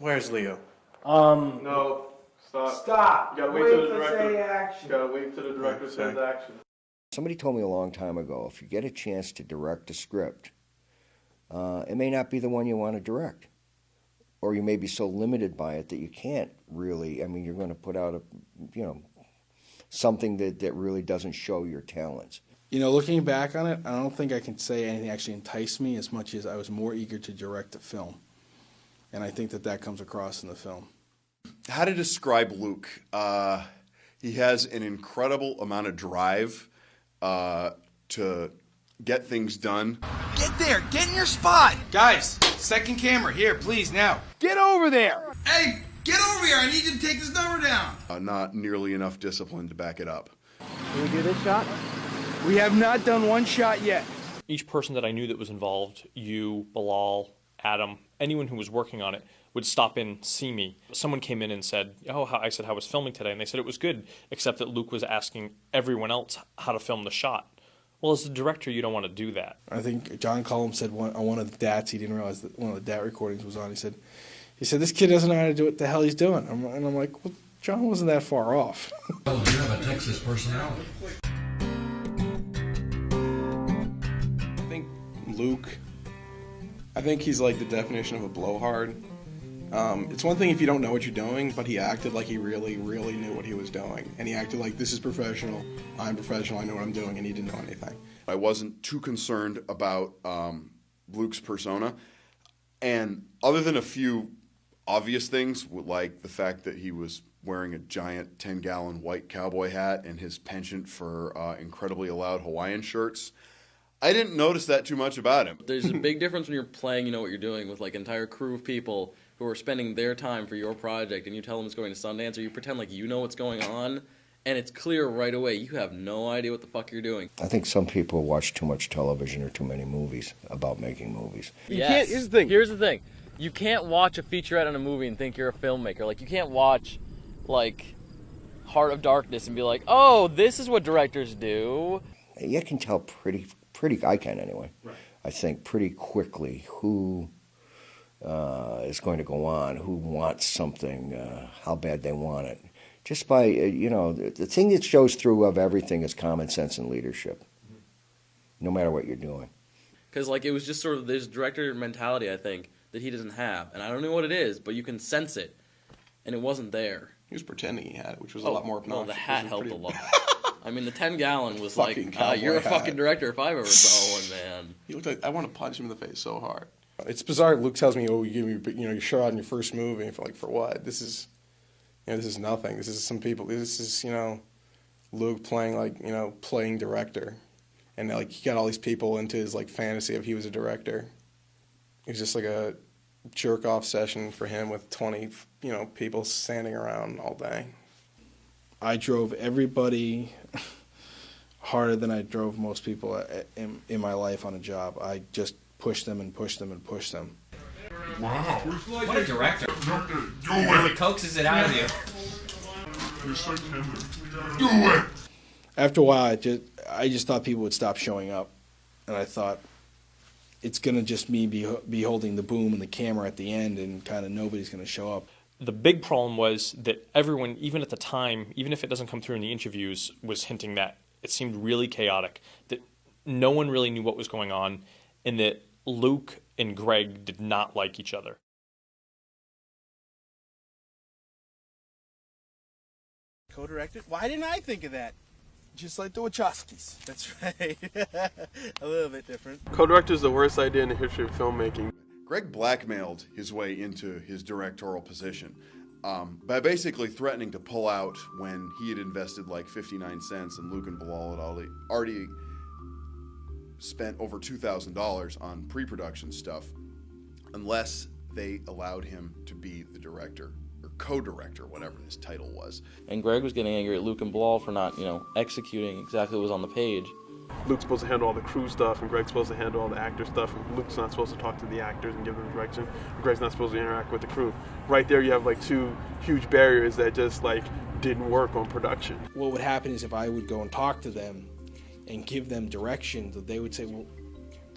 Where's Leo? No. Stop. Stop. You gotta wait till the to director. say action. You gotta wait till the director Yeah, says sorry. action. Somebody told me a long time ago, if you get a chance to direct a script, it may not be the one you want to direct. Or you may be so limited by it that you can't really, I mean, you're going to put out something that really doesn't show your talents. Looking back on it, I don't think I can say anything actually enticed me as much as I was more eager to direct a film. And I think that comes across in the film. How to describe Luke? He has an incredible amount of drive to get things done. Get there! Get in your spot! Guys, second camera, here, please, now. Get over there! Hey, get over here! I need you to take this number down! Not nearly enough discipline to back it up. Can we do this shot? We have not done one shot yet. Each person that I knew that was involved, you, Bilal, Adam, anyone who was working on it, would stop in, see me. Someone came in and said, I said, how was filming today? And they said it was good, except that Luke was asking everyone else how to film the shot. Well, as a director, you don't want to do that. I think John Cullum said on one of the DATs, he didn't realize that one of the DAT recordings was on. He said, this kid doesn't know how to do what the hell he's doing. And I'm like, well, John wasn't that far off. Oh, you have a Texas personality. I think Luke, he's like the definition of a blowhard. It's one thing if you don't know what you're doing, but he acted like he really, really knew what he was doing. And he acted like, this is professional, I'm professional, I know what I'm doing, and he didn't know anything. I wasn't too concerned about Luke's persona. And other than a few obvious things, like the fact that he was wearing a giant 10-gallon white cowboy hat and his penchant for incredibly loud Hawaiian shirts, I didn't notice that too much about him. There's a big difference when you're playing, you know what you're doing, with like an entire crew of people who are spending their time for your project, and you tell them it's going to Sundance, or you pretend like you know what's going on, and it's clear right away you have no idea what the fuck you're doing. I think some people watch too much television or too many movies about making movies. Yes. Here's the thing. You can't watch a featurette on a movie and think you're a filmmaker. Like, you can't watch, like, Heart of Darkness and be like, oh, this is what directors do. You can tell pretty, I can anyway, right. I think pretty quickly who is going to go on, who wants something, how bad they want it. Just by, the thing that shows through of everything is common sense and leadership, no matter what you're doing. Because, like, it was just sort of this director mentality, I think, that he doesn't have. And I don't know what it is, but you can sense it. And it wasn't there. He was pretending he had it, which was a lot more obnoxious. Well, the hat helped a lot. I mean, the 10-gallon was like, you're a hat. fucking director if I've ever saw one, man. He looked like, I want to punch him in the face so hard. It's bizarre. Luke tells me, "Oh, you give me, your shot in your first movie." And for what? This is nothing. This is some people. This is, Luke playing playing director, and he got all these people into his fantasy of he was a director. It was just like a jerk off session for him with 20, people standing around all day. I drove everybody harder than I drove most people in my life on a job. I just pushed them and pushed them and pushed them. Wow. What a director. Do It really coaxes it out of you. You're so tender. Do it! After a while, I just thought people would stop showing up. And I thought, it's going to just me be holding the boom and the camera at the end, and kind of nobody's going to show up. The big problem was that everyone, even at the time, even if it doesn't come through in the interviews, was hinting that it seemed really chaotic, that no one really knew what was going on, and that Luke and Greg did not like each other. Co-directed? Why didn't I think of that? Just like the Wachowskis. That's right. A little bit different. Co-director is the worst idea in the history of filmmaking. Greg blackmailed his way into his directorial position by basically threatening to pull out when he had invested like 59 cents and Luke and Bilal had already spent over $2,000 on pre-production stuff unless they allowed him to be the director or co-director, whatever his title was. And Greg was getting angry at Luke and Bilal for not, executing exactly what was on the page. Luke's supposed to handle all the crew stuff, and Greg's supposed to handle all the actor stuff, and Luke's not supposed to talk to the actors and give them direction, and Greg's not supposed to interact with the crew. Right there you have two huge barriers that just didn't work on production. What would happen is if I would go and talk to them and give them direction, that they would say, well,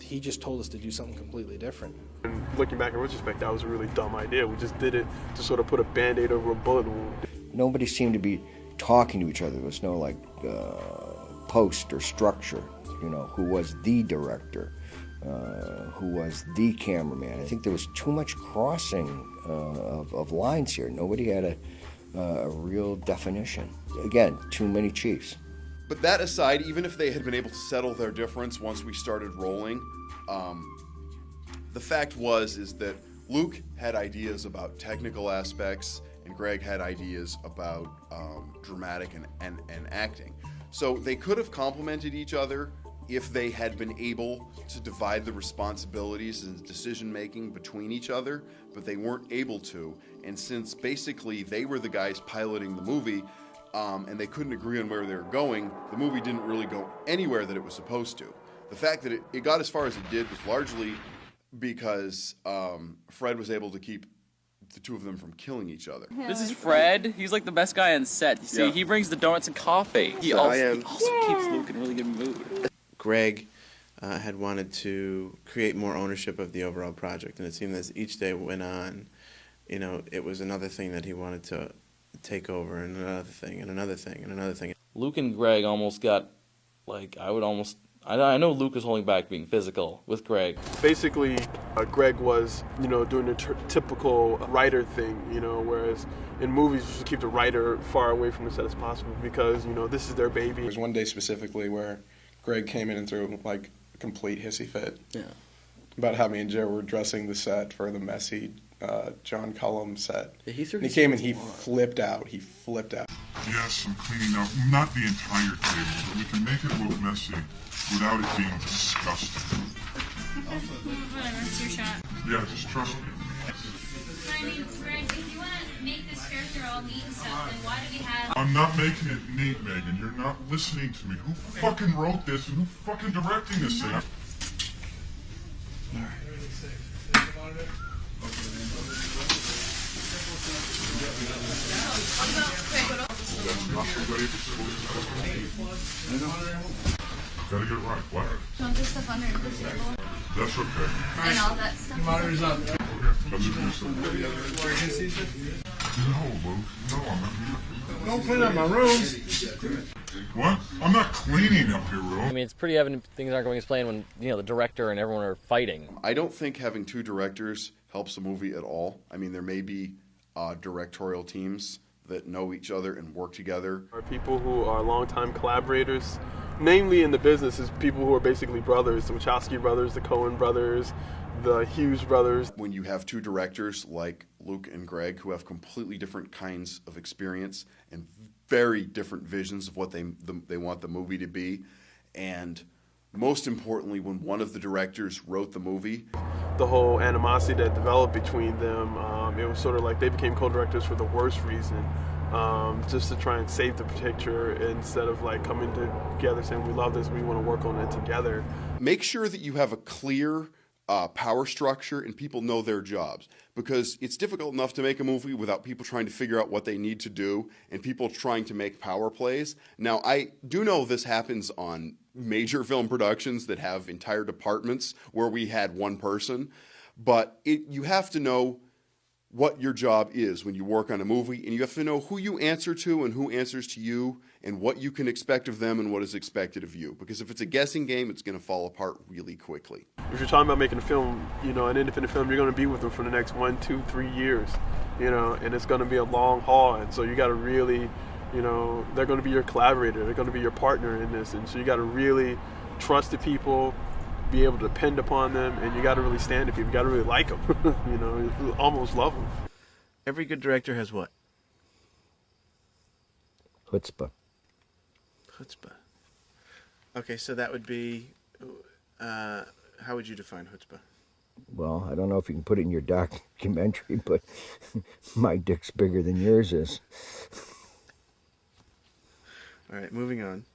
he just told us to do something completely different. And looking back in retrospect, that was a really dumb idea. We just did it to sort of put a Band-Aid over a bullet wound. Nobody seemed to be talking to each other. There was no like post or structure. You know, who was the director, who was the cameraman. I think there was too much crossing of lines here. Nobody had a real definition. Again, too many chiefs. But that aside, even if they had been able to settle their difference once we started rolling, the fact is that Luke had ideas about technical aspects and Greg had ideas about dramatic and acting. So they could have complemented each other if they had been able to divide the responsibilities and decision making between each other, but they weren't able to. And since basically they were the guys piloting the movie, and they couldn't agree on where they were going, the movie didn't really go anywhere that it was supposed to. The fact that it got as far as it did was largely because Fred was able to keep the two of them from killing each other. This is Fred. He's like the best guy on set. You see, he brings the donuts and coffee. He also keeps Luke in a really good mood. Greg had wanted to create more ownership of the overall project, and it seemed as each day went on, you know, it was another thing that he wanted to take over, and another thing, and another thing, and another thing. Luke and Greg almost got, like, I know Luke was holding back being physical with Greg. Basically, Greg was, you know, doing the typical writer thing, you know, whereas in movies you should keep the writer far away from the set as possible because, you know, this is their baby. There was one day specifically where Greg came in and threw like a complete hissy fit. Yeah. About how me and Joe were dressing the set for the messy John Cullum set. Yeah, he and he came and he flipped out. He flipped out. Yes, I'm cleaning up, not the entire table, but we can make it look messy without it being disgusting. That's your shot. Yeah, just trust me. I mean, Greg, if you want to make this character all neat and stuff, then why do we have... I'm not making it neat, Megan. You're not listening to me. Who fucking wrote this and who fucking directing this thing? That's not the way it's supposed to be. Gotta get it right. What? Don't put stuff under the table. That's okay. And all that stuff. Monitor's up. Okay, let's just do something. No, Luke. No, I'm not here. Don't clean up my room. What? I'm not cleaning up your room. I mean, it's pretty evident things aren't going as planned when, you know, the director and everyone are fighting. I don't think having two directors helps the movie at all. I mean, there may be directorial teams that know each other and work together. Are people who are longtime collaborators, namely in the business, is people who are basically brothers, the Wachowski brothers, the Coen brothers, the Hughes brothers. When you have two directors like Luke and Greg who have completely different kinds of experience and very different visions of what they want the movie to be, and most importantly, when one of the directors wrote the movie, the whole animosity that developed between them, it was sort of like they became co-directors for the worst reason, just to try and save the picture instead of like coming together saying we love this, we want to work on it together. Make sure that you have a clear power structure and people know their jobs, because it's difficult enough to make a movie without people trying to figure out what they need to do and people trying to make power plays. Now, I do know this happens on major film productions that have entire departments where we had one person, but you have to know what your job is when you work on a movie, and you have to know who you answer to and who answers to you and what you can expect of them and what is expected of you. Because if it's a guessing game, it's going to fall apart really quickly. If you're talking about making a film, you know, an independent film, you're going to be with them for the next 1, 2, 3 years, you know, and it's going to be a long haul. And so you got to really, you know, they're going to be your collaborator, they're going to be your partner in this. And so you got to really trust the people, be able to depend upon them, and you got to really stand to people. You got to really like them, you know, you almost love them. Every good director has what? Chutzpah. Chutzpah. Okay, so that would be, how would you define chutzpah? Well, I don't know if you can put it in your documentary, but my dick's bigger than yours is. All right, moving on.